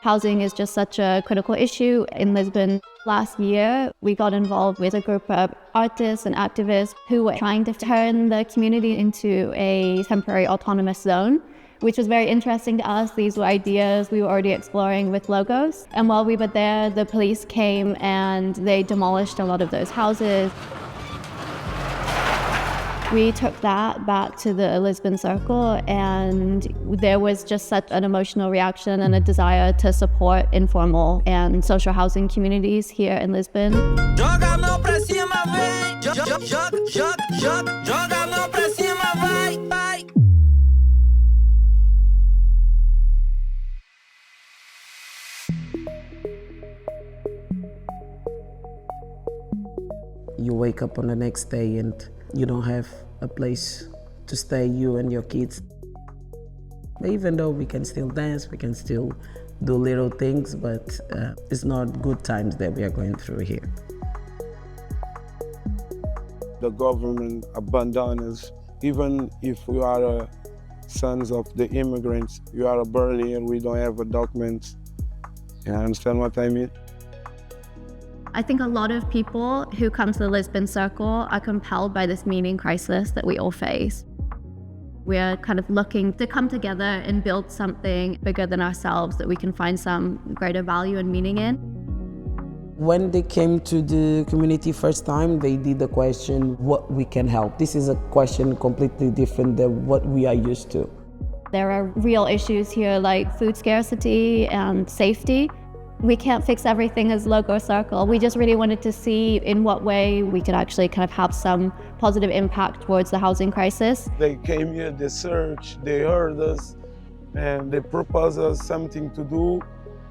Housing is just such a critical issue in Lisbon. Last year, we got involved with a group of artists and activists who were trying to turn the community into a temporary autonomous zone, which was very interesting to us. These were ideas we were already exploring with logos. And while we were there, the police came and they demolished a lot of those houses. We took that back to the Lisbon Circle, and there was just such an emotional reaction and a desire to support informal and social housing communities here in Lisbon. You wake up on the next day and you don't have a place to stay, you and your kids. But even though we can still dance, we can still do little things, but it's not good times that we are going through here. The government abandons us. Even if we are sons of the immigrants, you are a Berlin, we don't have a document. You understand what I mean? I think a lot of people who come to the Lisbon Circle are compelled by this meaning crisis that we all face. We're kind of looking to come together and build something bigger than ourselves that we can find some greater value and meaning in. When they came to the community first time, they did the question, what we can help. This is a question completely different than what we are used to. There are real issues here like food scarcity and safety. We can't fix everything as Logo Circle. We just really wanted to see in what way we could actually kind of have some positive impact towards the housing crisis. They came here, they searched, they heard us, and they proposed us something to do,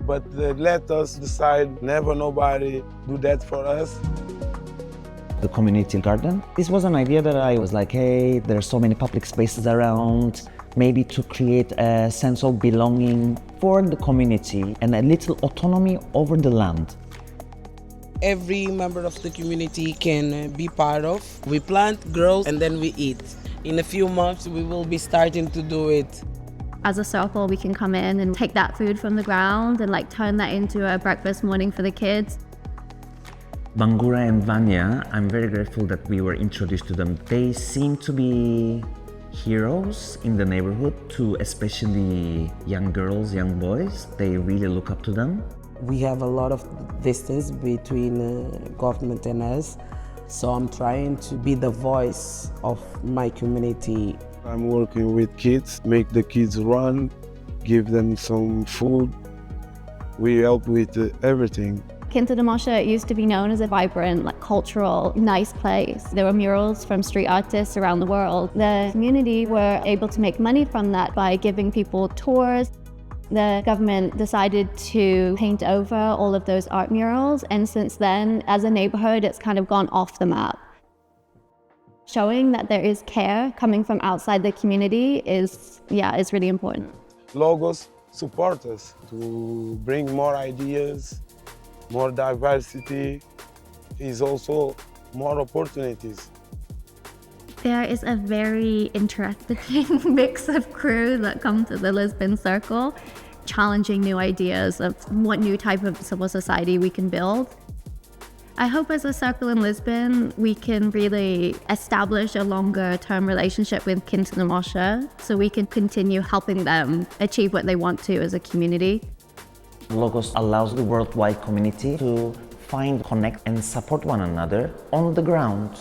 but they let us decide. Never nobody do that for us. The community garden. This was an idea that I was like, hey, there are so many public spaces around, maybe to create a sense of belonging for the community and a little autonomy over the land. Every member of the community can be part of. We plant, grow, and then we eat. In a few months, we will be starting to do it. As a circle, we can come in and take that food from the ground and like turn that into a breakfast morning for the kids. Bangura and Vanya, I'm very grateful that we were introduced to them. They seem to be heroes in the neighborhood to especially young girls, young boys. They really look up to them. We have a lot of distance between government and us, so I'm trying to be the voice of my community. I'm working with kids, make the kids run, give them some food. We help with everything. Quinta de Mocho used to be known as a vibrant, cultural, nice place. There were murals from street artists around the world. The community were able to make money from that by giving people tours. The government decided to paint over all of those art murals, and since then, as a neighborhood, it's kind of gone off the map. Showing that there is care coming from outside the community is really important. Logos support us to bring more ideas. More diversity is also more opportunities. There is a very interesting mix of crew that come to the Lisbon Circle, challenging new ideas of what new type of civil society we can build. I hope as a circle in Lisbon, we can really establish a longer-term relationship with Quinta de Mocho so we can continue helping them achieve what they want to as a community. Logos allows the worldwide community to find, connect, and support one another on the ground.